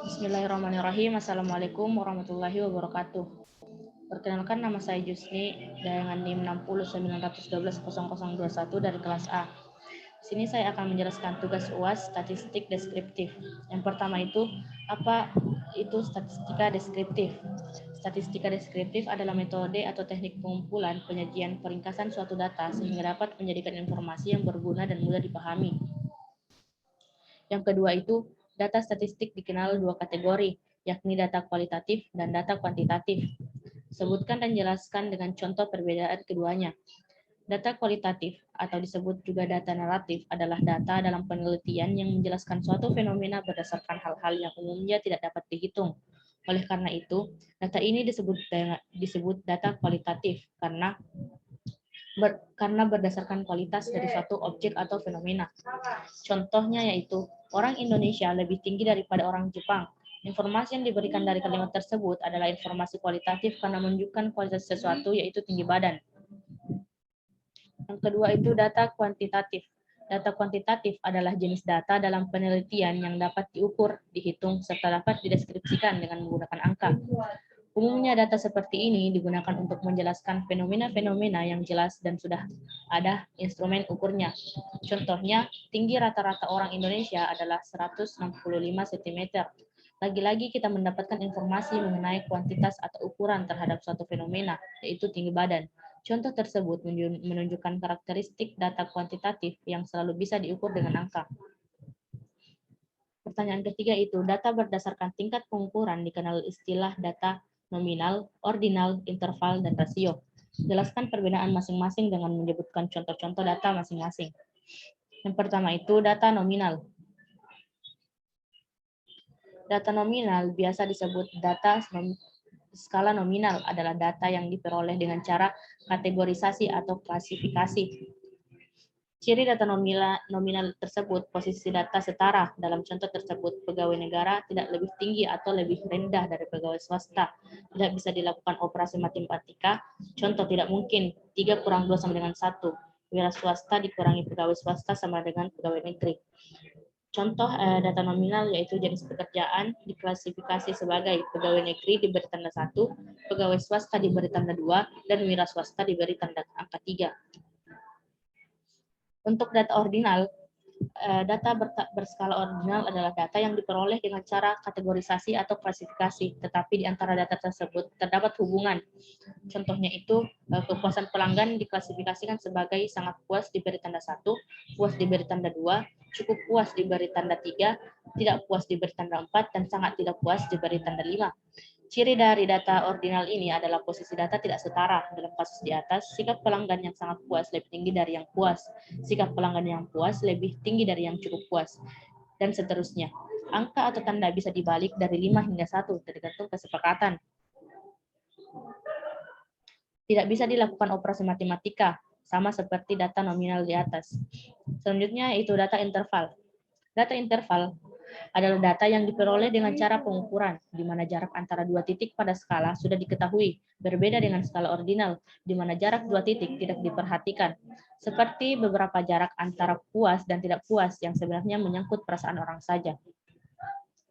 Bismillahirrahmanirrahim. Assalamualaikum warahmatullahi wabarakatuh. Perkenalkan, nama saya Jusni dengan NIM 6091200021 dari kelas A. Di sini saya akan menjelaskan tugas UAS statistik deskriptif. Yang pertama itu, apa itu statistika deskriptif? Statistika deskriptif adalah metode atau teknik pengumpulan, penyajian, peringkasan suatu data sehingga dapat menjadikan informasi yang berguna dan mudah dipahami. Yang kedua itu, data statistik dikenal dua kategori, yakni data kualitatif dan data kuantitatif. Sebutkan dan jelaskan dengan contoh perbedaan keduanya. Data kualitatif atau disebut juga data naratif adalah data dalam penelitian yang menjelaskan suatu fenomena berdasarkan hal-hal yang umumnya tidak dapat dihitung. Oleh karena itu, data ini disebut data kualitatif karena berdasarkan kualitas dari suatu objek atau fenomena. Contohnya yaitu, orang Indonesia lebih tinggi daripada orang Jepang. Informasi yang diberikan dari kalimat tersebut adalah informasi kualitatif karena menunjukkan kualitas sesuatu, yaitu tinggi badan. Yang kedua itu data kuantitatif. Data kuantitatif adalah jenis data dalam penelitian yang dapat diukur, dihitung, serta dapat dideskripsikan dengan menggunakan angka. Umumnya data seperti ini digunakan untuk menjelaskan fenomena-fenomena yang jelas dan sudah ada instrumen ukurnya. Contohnya, tinggi rata-rata orang Indonesia adalah 165 cm. Lagi-lagi kita mendapatkan informasi mengenai kuantitas atau ukuran terhadap suatu fenomena, yaitu tinggi badan. Contoh tersebut menunjukkan karakteristik data kuantitatif yang selalu bisa diukur dengan angka. Pertanyaan ketiga itu, data berdasarkan tingkat pengukuran dikenal istilah data nominal, ordinal, interval, dan rasio. Jelaskan perbedaan masing-masing dengan menyebutkan contoh-contoh data masing-masing. Yang pertama itu data nominal. Data nominal biasa disebut data skala nominal adalah data yang diperoleh dengan cara kategorisasi atau klasifikasi. Ciri data nominal tersebut, posisi data setara. Dalam contoh tersebut, pegawai negara tidak lebih tinggi atau lebih rendah dari pegawai swasta. Tidak bisa dilakukan operasi matematika. Contoh, tidak mungkin 3 kurang 2 sama dengan 1. Wira swasta dikurangi pegawai swasta sama dengan pegawai negeri. Contoh data nominal yaitu jenis pekerjaan diklasifikasi sebagai pegawai negeri diberi tanda 1, pegawai swasta diberi tanda 2, dan wira swasta diberi tanda angka 3. Untuk data ordinal, data berskala ordinal adalah data yang diperoleh dengan cara kategorisasi atau klasifikasi, tetapi di antara data tersebut terdapat hubungan. Contohnya itu, kepuasan pelanggan diklasifikasikan sebagai sangat puas diberi tanda 1, puas diberi tanda 2, cukup puas diberi tanda 3, tidak puas diberi tanda 4, dan sangat tidak puas diberi tanda 5. Ciri dari data ordinal ini adalah posisi data tidak setara. Dalam kasus di atas, sikap pelanggan yang sangat puas lebih tinggi dari yang puas. Sikap pelanggan yang puas lebih tinggi dari yang cukup puas. Dan seterusnya. Angka atau tanda bisa dibalik dari 5 hingga 1, tergantung kesepakatan. Tidak bisa dilakukan operasi matematika, sama seperti data nominal di atas. Selanjutnya itu data interval. Data interval adalah data yang diperoleh dengan cara pengukuran, di mana jarak antara dua titik pada skala sudah diketahui, berbeda dengan skala ordinal, di mana jarak dua titik tidak diperhatikan, seperti beberapa jarak antara puas dan tidak puas yang sebenarnya menyangkut perasaan orang saja.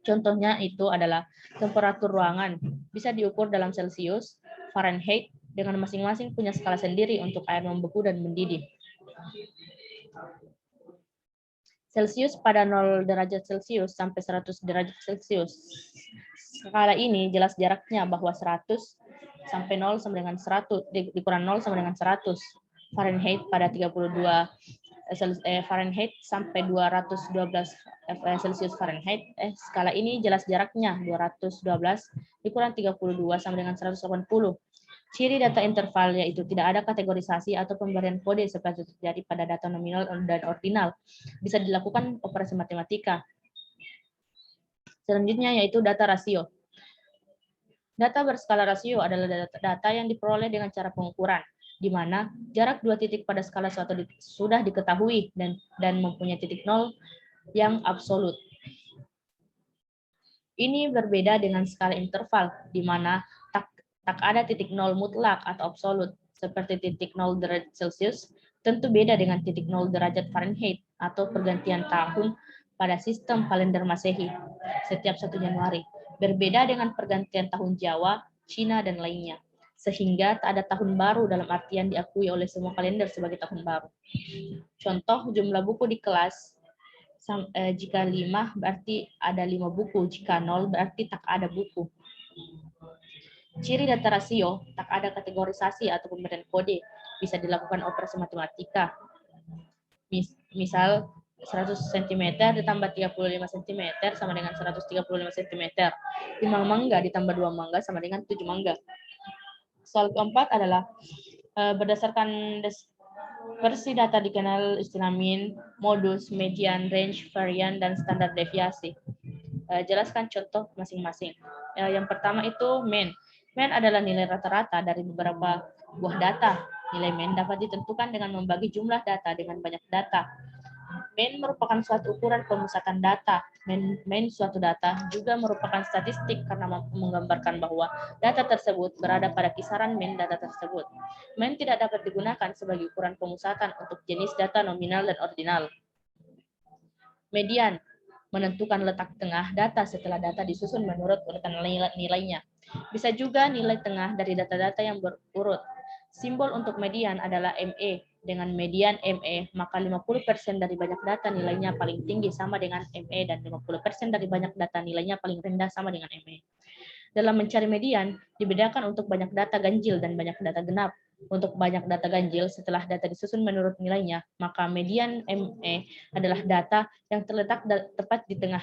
Contohnya itu adalah temperatur ruangan, bisa diukur dalam Celcius, Fahrenheit, dengan masing-masing punya skala sendiri untuk air membeku dan mendidih. Celcius pada 0 derajat Celcius sampai 100 derajat Celcius. Skala ini jelas jaraknya bahwa 100 sampai 0 sama dengan 100, dikurang 0 sama dengan 100. Fahrenheit pada 32 Fahrenheit sampai 212 Celcius Fahrenheit. Skala ini jelas jaraknya 212 dikurang 32 sama dengan 180. Ciri data interval yaitu tidak ada kategorisasi atau pemberian kode seperti terjadi pada data nominal dan ordinal. Bisa dilakukan operasi matematika. Selanjutnya yaitu data rasio. Data berskala rasio adalah data yang diperoleh dengan cara pengukuran, di mana jarak dua titik pada skala suatu sudah diketahui dan mempunyai titik nol yang absolut. Ini berbeda dengan skala interval, di mana tak ada titik nol mutlak atau absolut, seperti titik 0 derajat Celcius, tentu beda dengan titik 0 derajat Fahrenheit atau pergantian tahun pada sistem kalender Masehi setiap 1 Januari. Berbeda dengan pergantian tahun Jawa, Cina, dan lainnya. Sehingga tak ada tahun baru dalam artian diakui oleh semua kalender sebagai tahun baru. Contoh jumlah buku di kelas, jika 5 berarti ada 5 buku, jika 0 berarti tak ada buku. Ciri data rasio, tak ada kategorisasi atau pemberian kode, bisa dilakukan operasi matematika. Misal 100 cm ditambah 35 cm sama dengan 135 cm. 5 mangga ditambah 2 mangga sama dengan 7 mangga. Soal keempat adalah berdasarkan versi data dikenal istilah mean, modus, median, range, varian, dan standar deviasi. Jelaskan contoh masing-masing. Yang pertama itu mean. Mean adalah nilai rata-rata dari beberapa buah data. Nilai mean dapat ditentukan dengan membagi jumlah data dengan banyak data. Mean merupakan suatu ukuran pemusatan data. Mean suatu data juga merupakan statistik karena menggambarkan bahwa data tersebut berada pada kisaran mean data tersebut. Mean tidak dapat digunakan sebagai ukuran pemusatan untuk jenis data nominal dan ordinal. Median menentukan letak tengah data setelah data disusun menurut urutan nilainya. Bisa juga nilai tengah dari data-data yang berurut. Simbol untuk median adalah ME. Dengan median ME, maka 50% dari banyak data nilainya paling tinggi sama dengan ME dan 50% dari banyak data nilainya paling rendah sama dengan ME. Dalam mencari median, dibedakan untuk banyak data ganjil dan banyak data genap. Untuk banyak data ganjil, setelah data disusun menurut nilainya, maka median ME adalah data yang terletak tepat di tengah.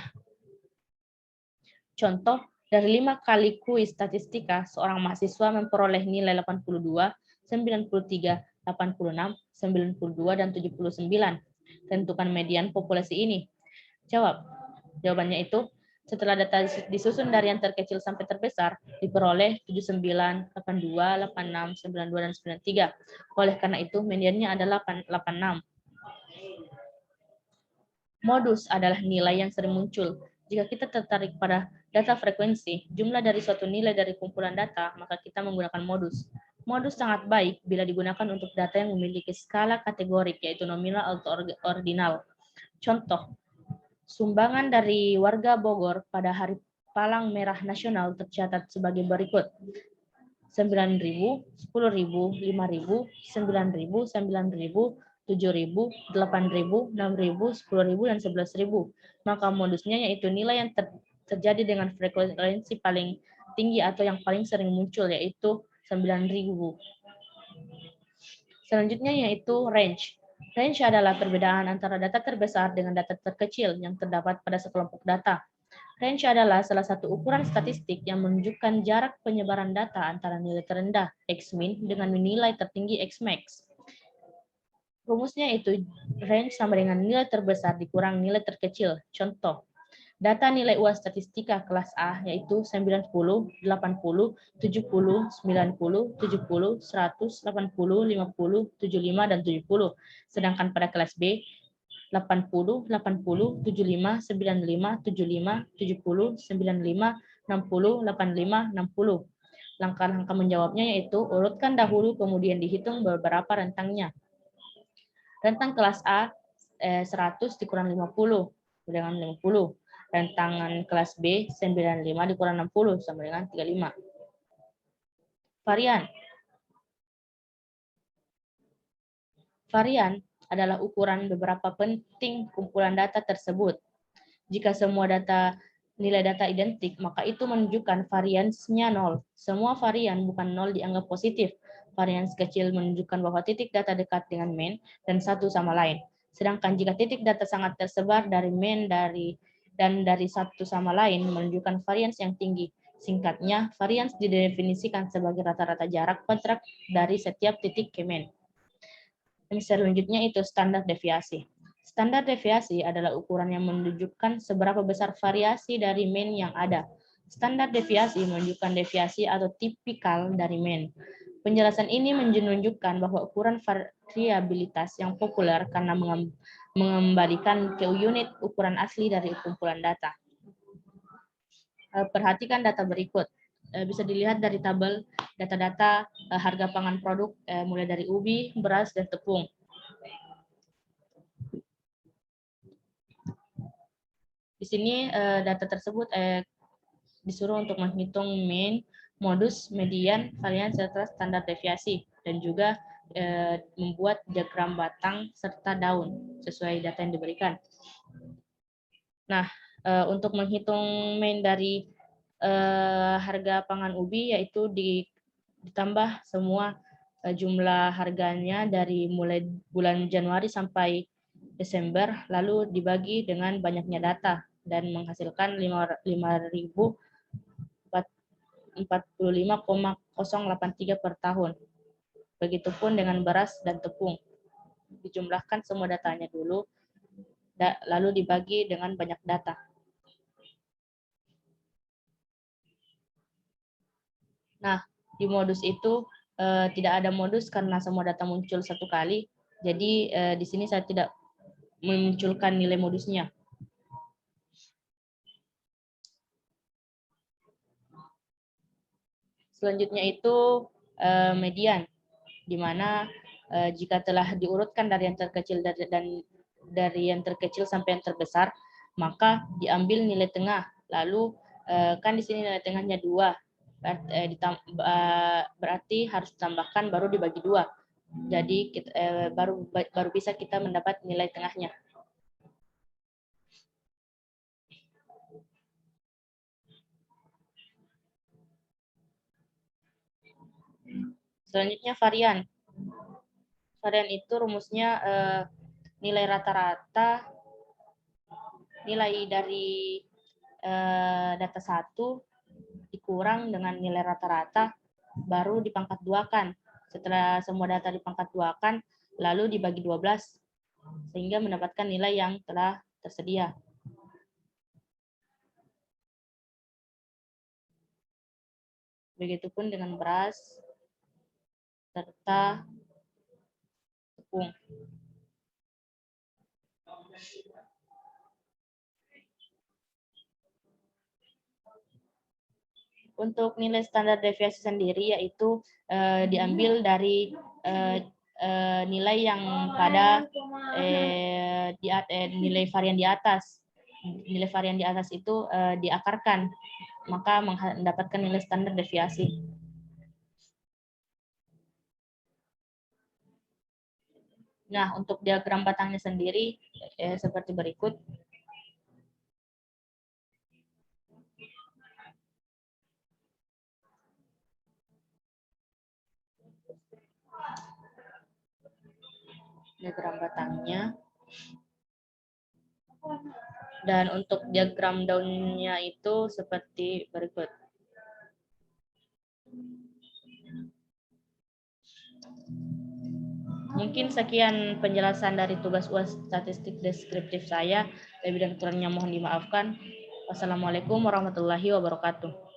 Contoh, dari 5 kali kuis statistika, seorang mahasiswa memperoleh nilai 82, 93, 86, 92, dan 79. Tentukan median populasi ini. Jawabannya itu, setelah data disusun dari yang terkecil sampai terbesar, diperoleh 79, 82, 86, 92, dan 93. Oleh karena itu, mediannya adalah 86. Modus adalah nilai yang sering muncul. Jika kita tertarik pada data frekuensi, jumlah dari suatu nilai dari kumpulan data, maka kita menggunakan modus. Modus sangat baik bila digunakan untuk data yang memiliki skala kategorik, yaitu nominal atau ordinal. Contoh, sumbangan dari warga Bogor pada Hari Palang Merah Nasional tercatat sebagai berikut. 9.000, 10.000, 5.000, 9.000, 9.000, 7.000, 8.000, 6.000, 10.000, dan 11.000. Maka modusnya yaitu nilai yang terjadi dengan frekuensi paling tinggi atau yang paling sering muncul, yaitu 9.000. Selanjutnya yaitu range. Range adalah perbedaan antara data terbesar dengan data terkecil yang terdapat pada sekelompok data. Range adalah salah satu ukuran statistik yang menunjukkan jarak penyebaran data antara nilai terendah X-min dengan nilai tertinggi X-max. Rumusnya itu range sama dengan nilai terbesar dikurang nilai terkecil. Contoh, data nilai UAS statistika kelas A yaitu 90, 80, 70, 90, 70, 100, 80, 50, 75, dan 70. Sedangkan pada kelas B, 80, 80, 75, 95, 75, 70, 95, 60, 85, 60. Langkah-langkah menjawabnya yaitu urutkan dahulu kemudian dihitung beberapa rentangnya. Rentang kelas A 100 dikurang 50 dengan 50. Rentangan kelas B 95 dikurang 60 sama dengan 35. Varian. Varian adalah ukuran beberapa penting kumpulan data tersebut. Jika semua nilai data identik, maka itu menunjukkan variansnya 0. Semua varian bukan 0 dianggap positif. Varians kecil menunjukkan bahwa titik data dekat dengan mean dan satu sama lain. Sedangkan jika titik data sangat tersebar dari mean dan dari satu sama lain menunjukkan varians yang tinggi. Singkatnya, varians didefinisikan sebagai rata-rata jarak kontrak dari setiap titik ke mean. Dan selanjutnya itu standar deviasi. Standar deviasi adalah ukuran yang menunjukkan seberapa besar variasi dari mean yang ada. Standar deviasi menunjukkan deviasi atau tipikal dari mean. Penjelasan ini menunjukkan bahwa ukuran variabilitas yang populer karena mengembalikan ke unit ukuran asli dari kumpulan data. Perhatikan data berikut. Bisa dilihat dari tabel data-data harga pangan produk mulai dari ubi, beras, dan tepung. Di sini data tersebut disuruh untuk menghitung mean, modus, median, varian, serta standar deviasi, dan juga membuat diagram batang serta daun sesuai data yang diberikan. Nah, untuk menghitung mean dari harga pangan ubi, yaitu ditambah semua jumlah harganya dari mulai bulan Januari sampai Desember, lalu dibagi dengan banyaknya data dan menghasilkan 5.045,083 per tahun. Begitupun dengan beras dan tepung. Dijumlahkan semua datanya dulu, lalu dibagi dengan banyak data. Nah, di modus itu tidak ada modus karena semua data muncul satu kali. Jadi di sini saya tidak memunculkan nilai modusnya. Selanjutnya itu median, di mana jika telah diurutkan dari yang terkecil dan dari yang terkecil sampai yang terbesar, maka diambil nilai tengah. Lalu kan di sini nilai tengahnya 2, berarti harus ditambahkan baru dibagi 2. Jadi baru bisa kita mendapat nilai tengahnya. Selanjutnya varian. Varian itu rumusnya nilai rata-rata, nilai dari data 1 dikurang dengan nilai rata-rata, baru dipangkat 2-kan. Setelah semua data dipangkat 2-kan, lalu dibagi 12, sehingga mendapatkan nilai yang telah tersedia. Begitupun dengan beras serta tepung. Untuk nilai standar deviasi sendiri yaitu diambil dari nilai yang pada nilai varian di atas. Nilai varian di atas itu diakarkan, maka mendapatkan nilai standar deviasi. Nah, untuk diagram batangnya sendiri seperti berikut. Diagram batangnya. Dan untuk diagram daunnya itu seperti berikut. Mungkin sekian penjelasan dari tugas UAS statistik deskriptif saya. Lebih dan kurangnya mohon dimaafkan. Wassalamualaikum warahmatullahi wabarakatuh.